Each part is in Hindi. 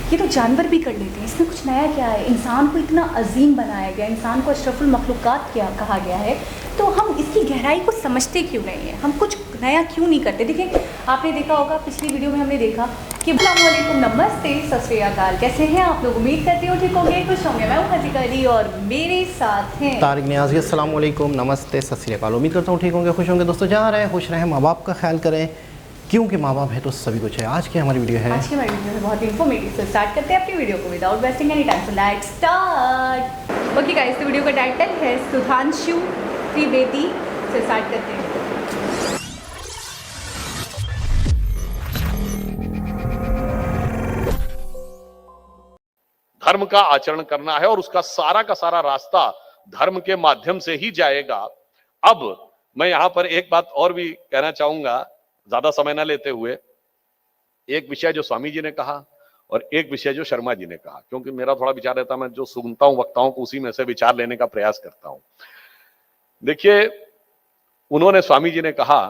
ये तो जानवर भी कर लेते हैं, इसमें कुछ नया क्या है? इंसान को इतना अजीम बनाया गया, इंसान को अशरफुल मखलूक़ात क्या कहा गया है, तो हम इसकी गहराई को समझते क्यों नहीं है? हम कुछ नया क्यों नहीं करते? देखिए, आपने देखा होगा पिछली वीडियो में हमने देखा कि अस्सलामुअलैकुम, नमस्ते, सत श्री अकाल, कैसे हैं आप लोग? उम्मीद करती हूँ ठीक होंगे, खुश होंगे। मैं हूँ हज़ीका अली और मेरे साथ हैं तारिक नियाज़ी। अस्सलामुअलैकुम, नमस्ते, सत श्री अकाल। उम्मीद करता हूँ ठीक होंगे, खुश होंगे। दोस्तों, जहाँ रहें खुश रहें, माँ बाप का ख्याल करें, क्योंकि माँ बाप है तो सभी कुछ है। आज की हमारी वीडियो है बहुत इन्फॉर्मेटिव। सो स्टार्ट करते हैं अपनी वीडियो को without wasting any time. So let's start. Okay guys, तो वीडियो का टाइटल है सुधांशु त्रिवेदी। से स्टार्ट करते हैं। धर्म का आचरण करना है और उसका सारा का सारा रास्ता धर्म के माध्यम से ही जाएगा। अब मैं यहां पर एक बात और भी कहना चाहूंगा, ज्यादा समय ना लेते हुए। एक विषय जो स्वामी जी ने कहा और एक विषय जो शर्मा जी ने कहा, क्योंकि मेरा थोड़ा विचार रहता है, मैं जो सुनता हूं वक्ताओं को उसी में से विचार लेने का प्रयास करता हूं। देखिए, उन्होंने, स्वामी जी ने कहा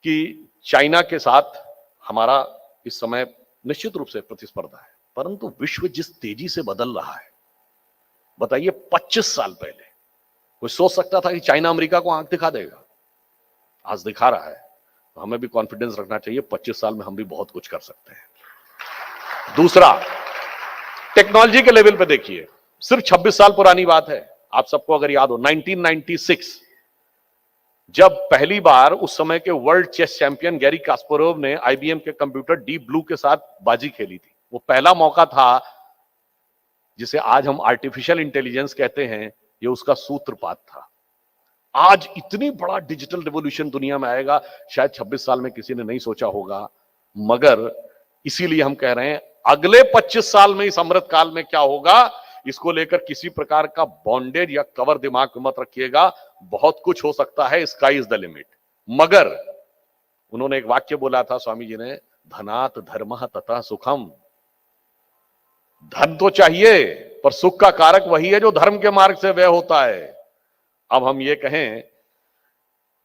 कि चाइना के साथ हमारा इस समय निश्चित रूप से प्रतिस्पर्धा है, परंतु विश्व जिस तेजी से बदल रहा है, बताइए 25 साल पहले कोई सोच सकता था कि चाइना अमेरिका को आंख दिखा देगा? आज दिखा रहा है, तो हमें भी कॉन्फिडेंस रखना चाहिए, 25 साल में हम भी बहुत कुछ कर सकते हैं। दूसरा, टेक्नोलॉजी के लेवल पे देखिए, सिर्फ 26 साल पुरानी बात है। आप सबको अगर याद हो, 1996 जब पहली बार उस समय के world chess champion Garry Kasparov ने आईबीएम के कंप्यूटर डीप ब्लू के साथ बाजी खेली थी। वो पहला मौका था जिसे आज हम आर्टिफिशियल इंटेलिजेंस कहते हैं, ये उसका सूत्रपात था। आज इतनी बड़ा डिजिटल रिवॉल्यूशन दुनिया में आएगा, शायद 26 साल में किसी ने नहीं सोचा होगा। मगर इसीलिए हम कह रहे हैं, अगले 25 साल में इस अमृत काल में क्या होगा, इसको लेकर किसी प्रकार का बॉन्डेज या कवर दिमाग में मत रखिएगा। बहुत कुछ हो सकता है, स्काई इज द लिमिट। मगर उन्होंने एक वाक्य बोला था स्वामी जी ने, धनात धर्मः तथा सुखम। धन तो चाहिए, पर सुख का कारक वही है जो धर्म के मार्ग से व्यय होता है। अब हम ये कहें,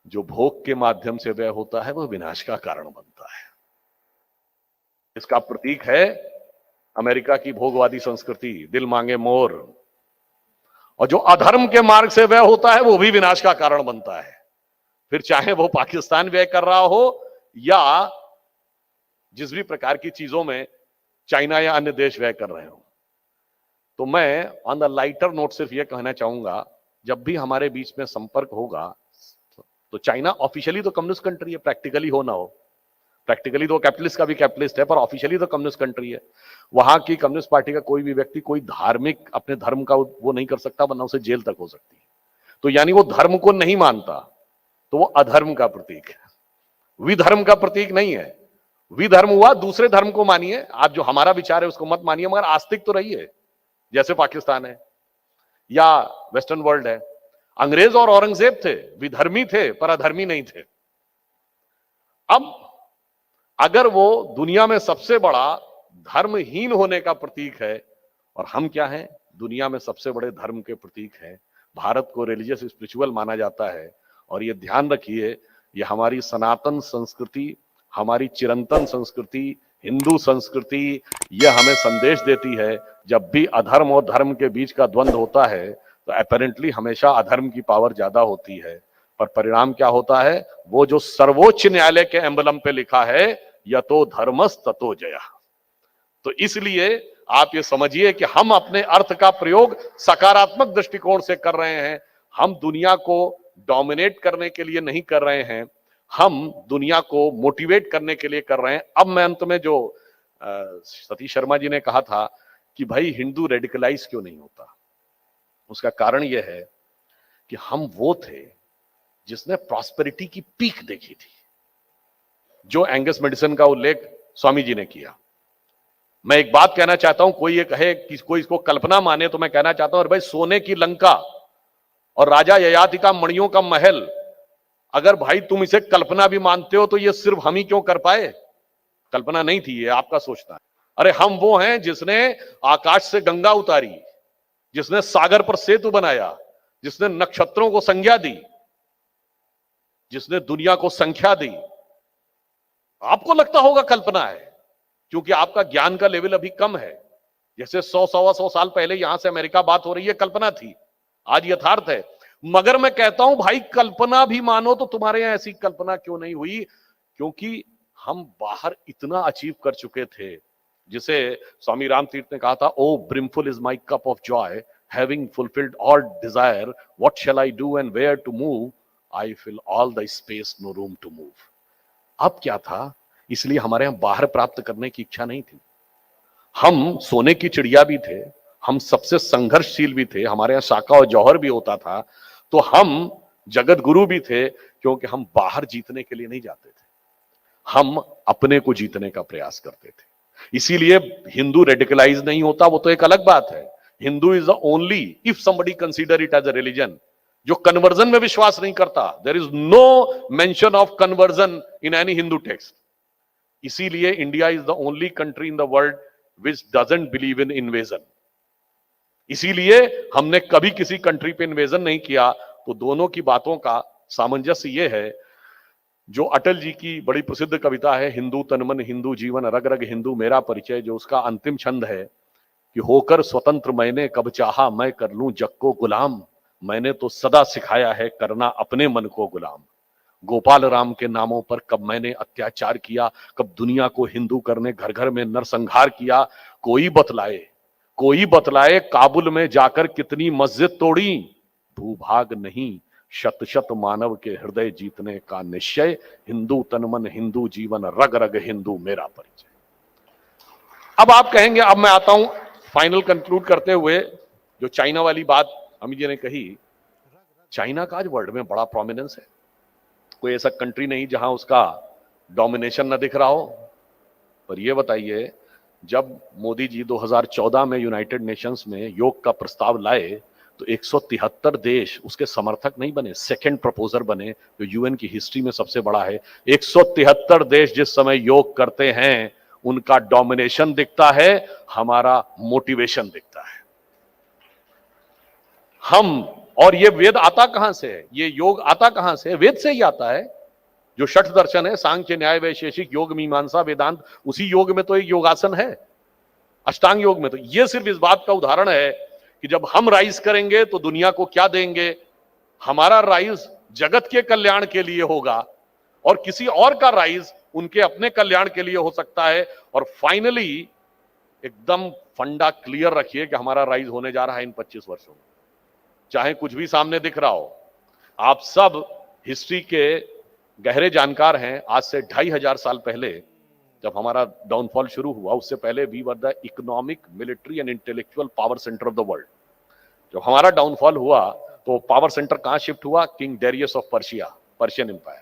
जो भोग के माध्यम से व्यय होता है, वह विनाश का कारण बनता है। इसका प्रतीक है अमेरिका की भोगवादी संस्कृति, दिल मांगे मोर। और जो अधर्म के मार्ग से व्यय होता है, वो भी विनाश का कारण बनता है। फिर चाहे वो पाकिस्तान व्यय कर रहा हो या जिस भी प्रकार की चीजों में चाइना या अन्य देश व्यय कर रहे हो। तो मैं ऑन द लाइटर नोट सिर्फ यह कहना चाहूंगा, जब भी हमारे बीच में संपर्क होगा, तो चाइना ऑफिशियली तो कम्युनिस्ट कंट्री है, प्रैक्टिकली हो ना हो। प्रैक्टिकली तो कैपिटलिस्ट का भी कैपिटलिस्ट है, पर ऑफिशियली तो कम्युनिस्ट कंट्री है। वहां की कम्युनिस्ट पार्टी का कोई भी व्यक्ति कोई धार्मिक अपने धर्म का वो नहीं कर सकता, वरना उसे जेल तक हो सकती है। तो यानी वो धर्म को नहीं मानता, तो वो अधर्म का प्रतीक है, विधर्म का प्रतीक नहीं है। विधर्म हुआ दूसरे धर्म को मानिए, आप जो हमारा विचार है उसको मत मानिए, मगर आस्तिक तो रहिए, जैसे पाकिस्तान है या वेस्टर्न वर्ल्ड है। अंग्रेज और औरंगजेब थे, विधर्मी थे पर अधर्मी नहीं थे। अब अगर वो दुनिया में सबसे बड़ा धर्महीन होने का प्रतीक है, और हम क्या हैं, दुनिया में सबसे बड़े धर्म के प्रतीक हैं। भारत को रिलीजियस स्पिरिचुअल माना जाता है, और ये ध्यान रखिए, ये हमारी सनातन संस्कृति, हमारी चिरंतन संस्कृति, हिंदू संस्कृति, ये हमें संदेश देती है, जब भी अधर्म और धर्म के बीच का द्वंद्व होता है, तो अपेरेंटली हमेशा अधर्म की पावर ज्यादा होती है। पर परिणाम क्या होता है, वो जो सर्वोच्च न्यायालय के एम्बलम पे लिखा है, यतो धर्मस ततो जया। तो इसलिए आप ये समझिए कि हम अपने अर्थ का प्रयोग सकारात्मक दृष्टिकोण से कर रहे हैं। हम दुनिया को डोमिनेट करने के लिए नहीं कर रहे हैं, हम दुनिया को मोटिवेट करने के लिए कर रहे हैं। अब मैं अंत में जो सतीश शर्मा जी ने कहा था कि भाई हिंदू रेडिकलाइज क्यों नहीं होता, उसका कारण यह है कि हम वो थे जिसने प्रॉस्पेरिटी की पीक देखी थी, जो एंगस मेडिसन का उल्लेख स्वामी जी ने किया। मैं एक बात कहना चाहता हूं, कोई ये कहे कि कोई इसको कल्पना माने, तो मैं कहना चाहता हूं, भाई सोने की लंका और राजा ययाति का मणियों का महल, अगर भाई तुम इसे कल्पना भी मानते हो, तो ये सिर्फ हम ही क्यों कर पाए? कल्पना नहीं थी, ये आपका सोचना है। अरे हम वो हैं जिसने आकाश से गंगा उतारी, जिसने सागर पर सेतु बनाया, जिसने नक्षत्रों को संज्ञा दी, जिसने दुनिया को संख्या दी। आपको लगता होगा कल्पना है, क्योंकि आपका ज्ञान का लेवल अभी कम है। जैसे 100-125 साल पहले यहां से अमेरिका बात हो रही है, कल्पना थी, आज यथार्थ है। मगर मैं कहता हूं भाई, कल्पना भी मानो तो तुम्हारे यहां ऐसी कल्पना क्यों नहीं हुई? क्योंकि हम बाहर इतना अचीव कर चुके थे, जिसे स्वामी रामतीर्थ ने कहा था, O brimful is my cup of joy, having fulfilled all desire, what shall I do and where to move, I fill all the space, no room to move. अब क्या था? इसलिए हमारे यहां बाहर प्राप्त करने की इच्छा नहीं थी। हम सोने की चिड़िया भी थे, हम सबसे संघर्षशील भी थे, हमारे यहां शाका और जौहर भी होता था, तो हम जगत गुरु भी थे, क्योंकि हम बाहर जीतने के लिए नहीं जाते थे, हम अपने को जीतने का प्रयास करते थे। इसीलिए हिंदू रेडिकलाइज नहीं होता, वो तो एक अलग बात है। Hindu is the only, if somebody consider it as a religion, जो कन्वर्जन में विश्वास नहीं करता। There is no mention of conversion in any Hindu text. इसीलिए India is the only country in the world which doesn't believe in invasion. इसीलिए हमने कभी किसी कंट्री पे इन्वेजन नहीं किया। तो दोनों की बातों का सामंजस्य यह है, जो अटल जी की बड़ी प्रसिद्ध कविता है, हिंदू तन मन हिंदू जीवन, रग रग हिंदू मेरा परिचय, जो उसका अंतिम छंद है कि होकर स्वतंत्र मैंने कब चाहा मैं कर लूं जग को गुलाम, मैंने तो सदा सिखाया है करना अपने मन को गुलाम। गोपाल राम के नामों पर कब मैंने अत्याचार किया, कब दुनिया को हिंदू करने घर घर में नरसंहार किया, कोई बतलाए काबुल में जाकर कितनी मस्जिद तोड़ी, भूभाग नहीं शत शत मानव के हृदय जीतने का निश्चय, हिंदू तन मन हिंदू जीवन, रग रग हिंदू मेरा परिचय। अब आप कहेंगे, अब मैं आता हूं फाइनल कंक्लूड करते हुए, जो चाइना वाली बात अमित जी ने कही, चाइना का आज वर्ल्ड में बड़ा प्रोमिनेंस है। कोई ऐसा कंट्री नहीं जहां उसका डोमिनेशन न दिख रहा हो। पर यह बताइए, जब मोदी जी 2014 में यूनाइटेड नेशंस में योग का प्रस्ताव लाए, तो 173 देश उसके समर्थक नहीं बने, सेकंड प्रपोजर बने, जो यूएन की हिस्ट्री में सबसे बड़ा है। 173 देश जिस समय योग करते हैं, उनका डोमिनेशन दिखता है, हमारा मोटिवेशन दिखता है। और ये वेद आता कहां से है, ये योग आता कहां से है? वेद से ही आता है। जो षठ दर्शन है, सांख्य न्याय वैशेषिक योग मीमांसा वेदांत, उसी योग में तो एक योगासन है, अष्टांग योग में। तो ये सिर्फ इस बात का उदाहरण है कि जब हम राइज करेंगे तो दुनिया को क्या देंगे। हमारा राइज जगत के कल्याण के लिए होगा, और किसी और का राइज उनके अपने कल्याण के लिए हो सकता है। और फाइनली एकदम फंडा क्लियर रखिए कि हमारा राइज होने जा रहा है इन 25 वर्षों में, चाहे कुछ भी सामने दिख रहा हो। आप सब हिस्ट्री के गहरे जानकार हैं। आज से 2500 साल पहले जब हमारा डाउनफॉल शुरू हुआ, उससे पहले we were the economic, military and intellectual power centre of the world. जब हमारा डाउनफॉल हुआ तो पावर सेंटर कहां शिफ्ट हुआ? King Darius of Persia, Persian empire.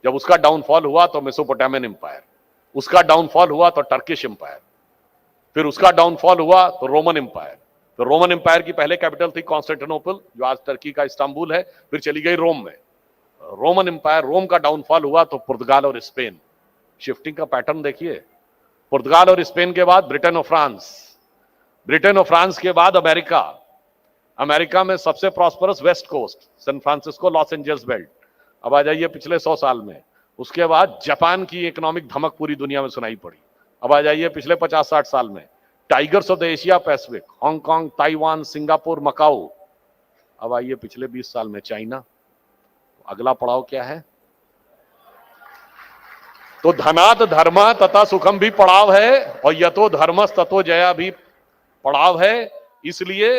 जब उसका डाउनफॉल हुआ तो मेसोपोटामियन एम्पायर, उसका डाउनफॉल हुआ तो टर्किश एम्पायर, फिर उसका डाउनफॉल हुआ तो रोमन एम्पायर। तो रोमन एम्पायर की पहले कैपिटल थी कॉन्स्टेंटिनोपल, जो आज टर्की का इस्तांबुल है, फिर चली गई रोम में। रोमन एम्पायर, रोम का डाउनफॉल हुआ तो पुर्तगाल और स्पेन। शिफ्टिंग का पैटर्न देखिए, पुर्तगाल और स्पेन के बाद ब्रिटेन और फ्रांस, ब्रिटेन और फ्रांस के बाद अमेरिका, अमेरिका में सबसे prosperous West Coast, San Francisco, Los Angeles belt. अब आ जाइए पिछले 100 साल में। उसके बाद जापान की इकोनॉमिक धमक पूरी दुनिया में सुनाई पड़ी। अब आ जाइए पिछले 50-60 साल में, tigers of the Asia Pacific, Hong Kong, Taiwan, Singapore, Macau. अब आइए पिछले 20 साल में चाइना। अगला पड़ाव क्या है? तो धनात धर्म तथा सुखम भी पड़ाव है, और यतो धर्मस ततो जया भी पड़ाव है। इसलिए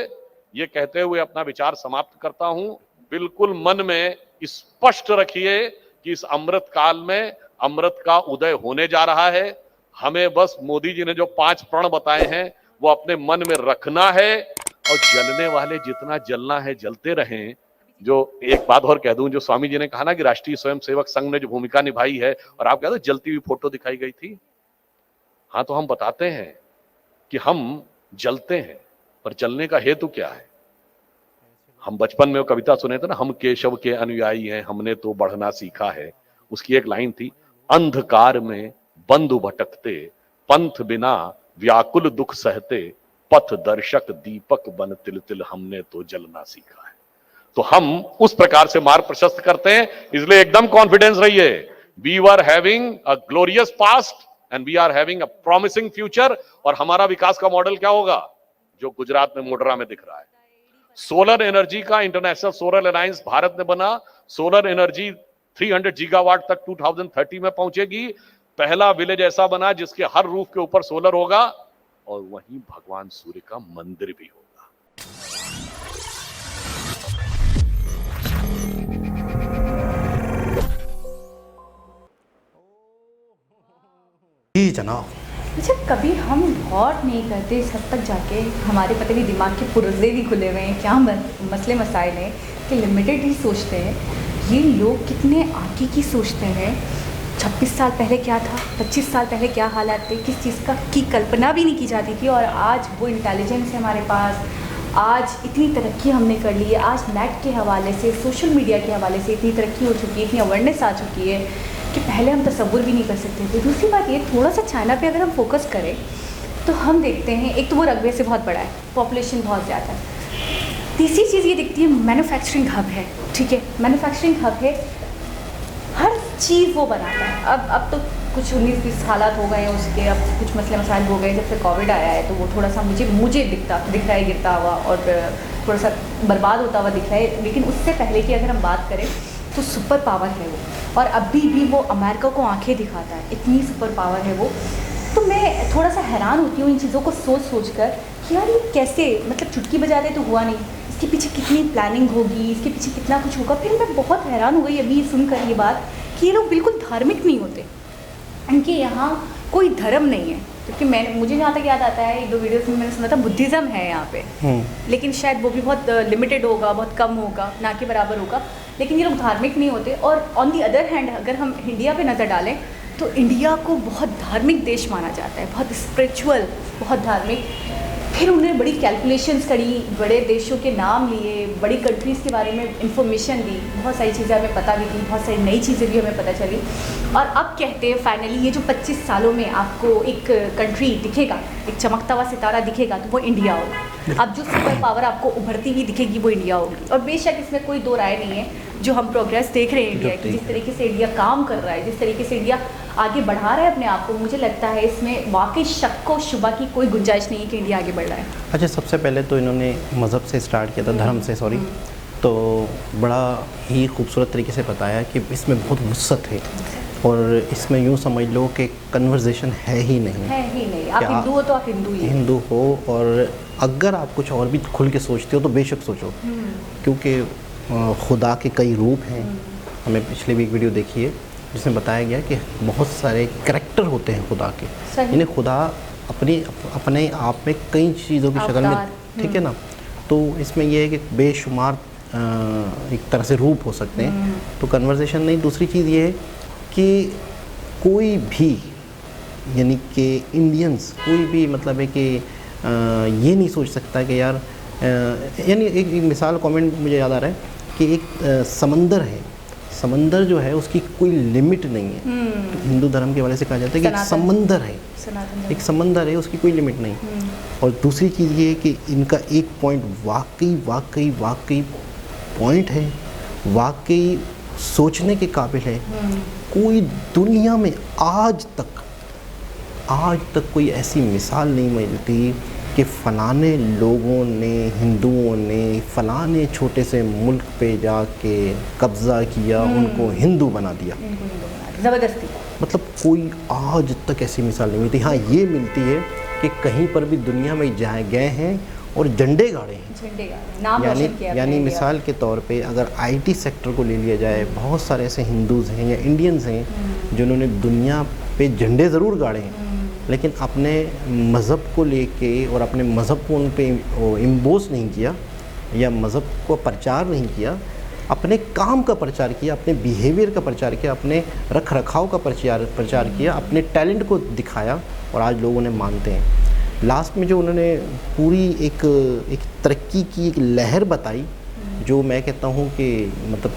ये कहते हुए अपना विचार समाप्त करता हूं। बिल्कुल मन में स्पष्ट रखिए कि इस अमृत काल में अमृत का उदय होने जा रहा है। हमें बस मोदी जी ने जो 5 प्रण बताए हैं वो अपने मन में रखना है, और जलने वाले जितना जलना है जलते रहें। जो एक बात और कह दूं, जो स्वामी जी ने कहा ना कि राष्ट्रीय स्वयंसेवक संघ ने जो भूमिका निभाई है, और आप कहते जलती हुई फोटो दिखाई गई थी। हाँ, तो हम बताते हैं कि हम जलते हैं, पर जलने का हेतु क्या है? हम बचपन में वो कविता सुने थे ना, हम केशव के अनुयायी हैं, हमने तो बढ़ना सीखा है। उसकी एक लाइन थी, अंधकार में बंधु भटकते, पंथ बिना व्याकुल दुख सहते, पथ दर्शक दीपक बन तिल तिल, हमने तो जलना सीखा है। तो हम उस प्रकार से मार्ग प्रशस्त करते हैं। इसलिए एकदम कॉन्फिडेंस रहिए, we were having a glorious past and we are having a promising future. और हमारा विकास का मॉडल क्या होगा, जो गुजरात में मोढेरा में दिख रहा है। सोलर एनर्जी का इंटरनेशनल सोलर अलायंस भारत में बना। सोलर एनर्जी 300 गीगावाट तक 2030 में पहुंचेगी। पहला विलेज ऐसा बना जिसके हर रूफ के ऊपर सोलर होगा, और वहीं भगवान सूर्य का मंदिर भी होगा। जी जनाब। अच्छा, कभी हम गौर नहीं करते इस हद तक जाके, हमारे पता नहीं दिमाग के पुर्जे भी खुले हुए हैं, क्या मसले मसाइल हैं कि लिमिटेड ही सोचते हैं। ये लोग कितने आगे की सोचते हैं। 26 साल पहले क्या था, 25 साल पहले क्या हालात थे, किस चीज़ की कल्पना भी नहीं की जाती थी, और आज वो इंटेलिजेंस है हमारे पास। आज इतनी तरक्की हमने कर ली है। आज नेट के हवाले से, सोशल मीडिया के हवाले से इतनी तरक्की हो चुकी है, इतनी अवेयरनेस आ चुकी है कि पहले हम तसव्वुर भी नहीं कर सकते थे। दूसरी बात ये, थोड़ा सा चाइना पे अगर हम फोकस करें तो हम देखते हैं, एक तो वो रकबे से बहुत बड़ा है, पॉपुलेशन बहुत ज़्यादा है। तीसरी चीज़ ये दिखती है, मैन्युफैक्चरिंग हब है। ठीक है, मैन्युफैक्चरिंग हब है, हर चीज़ वो बनाता है। अब तो कुछ 19-20 हालात हो गए हैं उसके, अब कुछ मसले मसाइल हो गए। जब से कोविड आया है तो वो थोड़ा सा मुझे दिख रहा है गिरता हुआ, और थोड़ा सा बर्बाद होता हुआ दिख रहा है। लेकिन उससे पहले की अगर हम बात करें तो सुपर पावर है वो, और अभी भी वो अमेरिका को आंखें दिखाता है, इतनी सुपर पावर है वो। तो मैं थोड़ा सा हैरान होती हूँ इन चीज़ों को सोच कर कि यार ये कैसे, मतलब चुटकी बजाते तो हुआ नहीं, इसके पीछे कितनी प्लानिंग होगी, इसके पीछे कितना कुछ होगा। फिर मैं बहुत हैरान हो गई अभी सुनकर ये बात कि ये लोग बिल्कुल धार्मिक नहीं होते, इनके यहाँ कोई धर्म नहीं है। क्योंकि मुझे जहाँ तक याद आता है, 1-2 वीडियोस में मैंने सुना था बुद्धिज़्म है यहाँ पे, लेकिन शायद वो भी बहुत लिमिटेड होगा, बहुत कम होगा, ना के बराबर होगा। लेकिन ये लोग धार्मिक नहीं होते। और ऑन दी अदर हैंड अगर हम इंडिया पे नज़र डालें तो इंडिया को बहुत धार्मिक देश माना जाता है, बहुत स्पिरिचुअल, बहुत धार्मिक। फिर उन्होंने बड़ी कैलकुलेशंस करी, बड़े देशों के नाम लिए, बड़ी कंट्रीज़ के बारे में इंफॉर्मेशन दी, बहुत सारी चीज़ें हमें पता भी थी, बहुत सारी नई चीज़ें भी हमें पता चली। और अब कहते हैं फाइनली ये जो 25 सालों में आपको एक कंट्री दिखेगा, एक चमकता हुआ सितारा दिखेगा, तो वो इंडिया होगा। अब जो सुपर पावर आपको उभरती हुई दिखेगी वो इंडिया होगी। और बेशक इसमें कोई दो राय नहीं है, जो हम प्रोग्रेस देख रहे हैं इंडिया की, जिस तरीके से इंडिया काम कर रहा है, जिस तरीके से इंडिया आगे बढ़ा रहा है अपने आप को, मुझे लगता है इसमें वाकई शक व शुबा की कोई गुंजाइश नहीं है कि इंडिया आगे बढ़ रहा है। अच्छा, सबसे पहले तो इन्होंने मज़हब से स्टार्ट किया था, धर्म से, सॉरी। तो बड़ा ही खूबसूरत तरीके से बताया कि इसमें बहुत वुसअत है, और इसमें यूँ समझ लो कि कन्वर्सेशन है ही नहीं। आप हिंदू हो तो आप हिंदू हो, और अगर आप कुछ और भी खुल के सोचते हो तो बेशक सोचो, क्योंकि खुदा के कई रूप हैं। हमें पिछले भी एक वीडियो देखी है जिसमें बताया गया कि बहुत सारे करैक्टर होते हैं खुदा के, यानी खुदा अपने आप में कई चीज़ों की शक्ल में, ठीक है ना। तो इसमें यह है कि बेशुमार एक तरह से रूप हो सकते हैं। तो कन्वर्सेशन नहीं। दूसरी चीज़ ये है कि कोई भी, यानी कि इंडियंस, कोई भी मतलब है कि ये नहीं सोच सकता कि यार, यानी एक मिसाल कमेंट मुझे याद आ रहा है कि एक समंदर है, समंदर जो है उसकी कोई लिमिट नहीं है। तो हिंदू धर्म के वाले से कहा जाता है कि एक समंदर है, एक समंदर है, उसकी कोई लिमिट नहीं। और दूसरी चीज़ ये है कि इनका एक पॉइंट वाकई पॉइंट है, वाकई सोचने के काबिल है। कोई दुनिया में आज तक कोई ऐसी मिसाल नहीं मिलती कि फ़लाने लोगों ने, हिंदुओं ने फ़लाने छोटे से मुल्क पे जाके कब्ज़ा किया, उनको हिंदू बना दिया ज़बरदस्ती। मतलब कोई आज तक ऐसी मिसाल नहीं मिलती। हाँ, ये मिलती है कि कहीं पर भी दुनिया में जाए गए हैं और झंडे गाड़े हैं। यानी मिसाल के तौर पे अगर आईटी सेक्टर को ले लिया जाए, बहुत सारे ऐसे हिंदूज़ हैं या इंडियंस हैं जिन्होंने दुनिया पे झंडे ज़रूर गाड़े हैं, लेकिन अपने मज़हब को लेके और अपने मज़हब को उन पे इम्पोज नहीं किया, या मज़हब को प्रचार नहीं किया, अपने काम का प्रचार किया, अपने बिहेवियर का प्रचार किया, अपने रख रखाव का प्रचार किया, अपने टैलेंट को दिखाया, और आज लोग उन्हें मानते हैं। लास्ट में जो उन्होंने पूरी एक तरक्की की एक लहर बताई, जो मैं कहता हूँ कि मतलब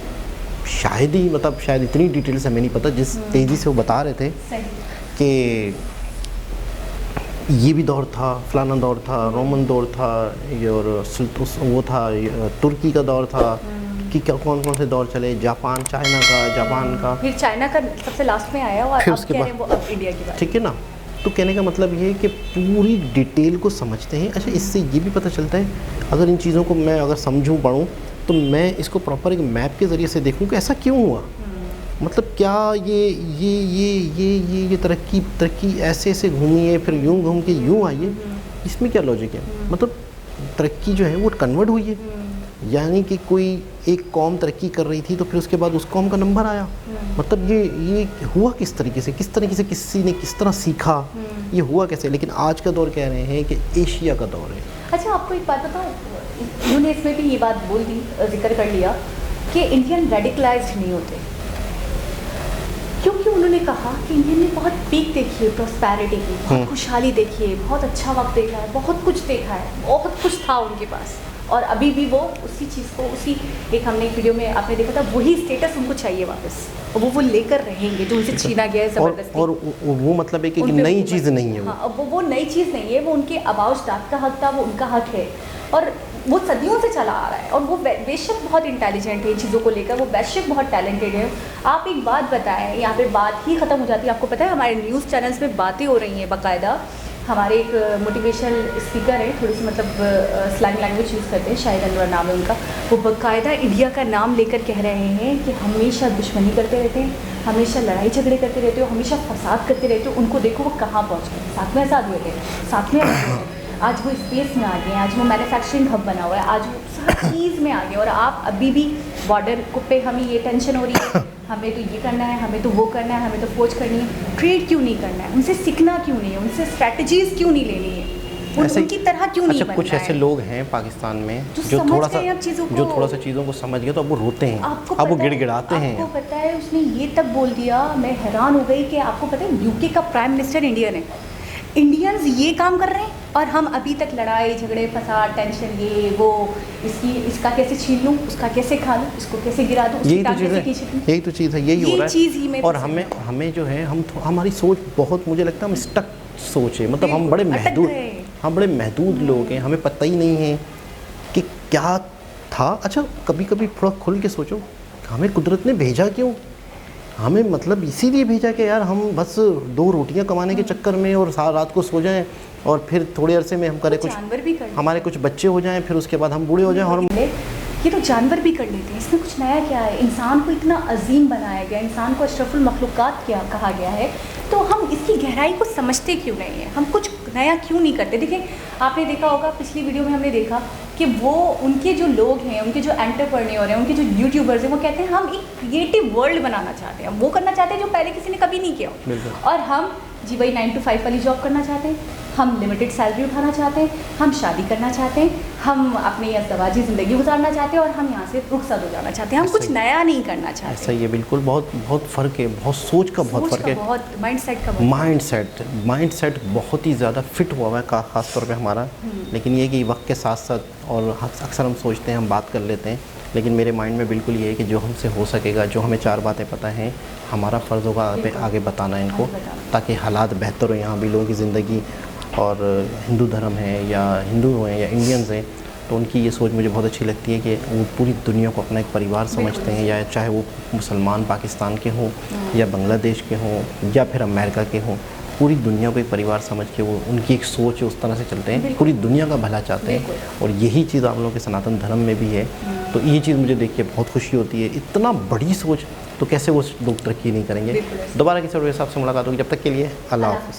शायद इतनी डिटेल से हमें नहीं पता, जिस तेज़ी से वो बता रहे थे कि ये भी दौर था, फलाना दौर था, रोमन दौर था, और वो था तुर्की का दौर था, कि क्या कौन कौन से दौर चले, जापान, चाइना का, जापान का, फिर चाइना का सबसे लास्ट में आया और फिर अब उसके कह बाद- रहे हैं वो अब इंडिया की बात। ठीक है ना। तो कहने का मतलब ये है कि पूरी डिटेल को समझते हैं। अच्छा, इससे ये भी पता चलता है, अगर इन चीज़ों को मैं अगर समझूं पढ़ूं तो मैं इसको प्रॉपर एक मैप के ज़रिए से देखूं कि ऐसा क्यों हुआ, मतलब क्या ये तरक्की ऐसे ऐसे घूमी है, फिर यूं घूम के यूं आई है, इसमें क्या लॉजिक है। मतलब तरक्की जो है वो कन्वर्ट हुई है, यानी कि कोई एक कौम तरक्की कर रही थी तो फिर उसके बाद उस कौम का नंबर आया। मतलब ये हुआ किस तरीके से किसी ने किस तरह सीखा, ये हुआ कैसे। लेकिन आज का दौर कह रहे हैं कि एशिया का दौर है। अच्छा, आपको एक बात बताऊँ, उन्होंने इसमें भी ये बात बोल दी, जिक्र कर लिया कि इंडियन रेडिकलाइज्ड नहीं होते, क्योंकि उन्होंने कहा कि इंडियन ने बहुत पीक देखी है प्रॉस्पेरिटी की, बहुत खुशहाली देखी है, बहुत अच्छा वक्त देखा है, बहुत कुछ देखा है, बहुत कुछ था उनके पास, और अभी भी वो उसी चीज़ को, उसी एक हमने एक वीडियो में आपने देखा था, वही स्टेटस उनको चाहिए वापस, और वो लेकर रहेंगे जो उनसे छीना गया है ज़बरदस्ती। और वो मतलब है कि नई चीज़ नहीं है। हाँ, वो नई चीज़ नहीं है, वो उनके अबाउस्टात का हक था, वो उनका हक है, और वो सदियों से चला आ रहा है, और वो बेशक बहुत इंटेलिजेंट है इन चीज़ों को लेकर, वो बेशक बहुत टैलेंटेड है। आप एक बात बताएं, यहाँ पे बात ही ख़त्म हो जाती है। आपको पता है हमारे न्यूज़ चैनल्स में बातें हो रही हैं बाकायदा, हमारे एक मोटिवेशनल स्पीकर है, थोड़ी सी मतलब स्लैंग लैंग्वेज यूज़ करते हैं, शायद अनवर नाम है उनका, वो बाकायदा इंडिया का नाम लेकर कह रहे हैं कि हमेशा दुश्मनी करते रहते हैं, हमेशा लड़ाई झगड़े करते रहते हो, हमेशा फसाद करते रहते हो, उनको देखो वो कहाँ पहुँच गए, साथ में साथ हुए थे, साथ में आज वो स्पेस में आ गए, आज वो मैन्युफैक्चरिंग हब बना हुआ है, आज वो हर चीज़ में आ गए, और आप अभी भी बॉर्डर पे हमें ये टेंशन हो रही है, हमें तो ये करना है, हमें तो वो करना है, हमें तो फौज करनी है। ट्रेड क्यों नहीं करना है, उनसे सीखना क्यों नहीं है, उनसे स्ट्रैटेजीज़ क्यों नहीं लेनी है, उनकी तरह क्यों नहीं बनना है। कुछ ऐसे लोग हैं पाकिस्तान में जो थोड़ा सा चीज़ों को समझ गए तो अब वो रोते हैं, अब वो गिड़गिड़ाते हैं। आपको पता है उसने ये तक बोल दिया, मैं हैरान हो गई कि आपको पता है यूके का प्राइम मिनिस्टर इंडियन है, इंडियंस ये काम कर रहे हैं, और हम अभी तक लड़ाई झगड़े फसाद टेंशन ये वो, इसका कैसे छीन लूँ, उसका कैसे खा लूँ, इसको कैसे गिरा दूँ, यही तो चीज़ है, यही हो रहा है। और हमें जो है हमारी सोच बहुत, मुझे लगता है हम स्टक सोच है, मतलब हम बड़े महदूद लोग हैं, हमें पता ही नहीं है कि क्या था। अच्छा, कभी कभी थोड़ा खुल के सोचो, हमें कुदरत ने भेजा क्यों, हमें मतलब इसीलिए भेजा कि यार हम बस 2 रोटियां कमाने के चक्कर में और सारी रात को सो जाएं, और फिर थोड़े अरसे में हम करें कुछ, हमारे कुछ बच्चे हो जाएं, फिर उसके बाद हम बूढ़े हो जाएं, और ये तो जानवर भी कर लेते हैं, इसमें कुछ नया क्या है। इंसान को इतना अजीम बनाया गया, इंसान को अशरफुल मखलूक़ात क्या कहा गया है, तो हम इसकी गहराई को समझते क्यों नहीं है, हम कुछ नया क्यों नहीं करते। देखिए, आपने देखा होगा पिछली वीडियो में हमने देखा कि वो उनके जो लोग हैं, उनके जो एंटरप्रेन्योर हैं, उनके जो यूट्यूबर्स हैं, वो कहते हैं हम एक क्रिएटिव वर्ल्ड बनाना चाहते हैं, वो करना चाहते हैं जो पहले किसी ने कभी नहीं किया, और हम जी भाई 9 to 5 वाली जॉब करना चाहते हैं, हम लिमिटेड सैलरी उठाना चाहते हैं, हम शादी करना चाहते हैं, हम अपनी अज़दवाजी ज़िंदगी गुजारना चाहते हैं, और हम यहाँ से रुखसत हो जाना चाहते हैं, हम कुछ नया नहीं करना चाहते। ऐसा ही है, बिल्कुल बहुत फ़र्क है, बहुत सोच का बहुत फ़र्क है, बहुत माइंडसेट बहुत ही ज़्यादा फिट हुआ हुआ है ख़ास तौर पे हमारा। लेकिन ये कि वक्त के साथ साथ, और अक्सर हम सोचते हैं, हम बात कर लेते हैं, लेकिन मेरे माइंड में बिल्कुल ये है कि जो हमसे हो सकेगा, जो हमें 4 बातें पता हैं, हमारा फ़र्ज़ होगा आगे बताना इनको, ताकि हालात बेहतर हो यहाँ भी लोगों की ज़िंदगी। और हिंदू धर्म है या हिंदू हैं या इंडियंस हैं, तो उनकी ये सोच मुझे बहुत अच्छी लगती है कि वो पूरी दुनिया को अपना एक परिवार समझते हैं, या चाहे वो मुसलमान पाकिस्तान के हों, या बांग्लादेश के हों, या फिर अमेरिका के हों, पूरी दुनिया को एक परिवार समझ के वो, उनकी एक सोच है, उस तरह से चलते हैं, पूरी दुनिया का भला चाहते हैं। और यही चीज़ आप लोगों के सनातन धर्म में भी है। तो ये चीज़ मुझे देख के बहुत खुशी होती है, इतना बड़ी सोच, तो कैसे वो लोग तरक्की नहीं करेंगे। दोबारा किसी और के साथ से मुलाकात होगी, जब तक के लिए अल्लाह हाफ़िज़।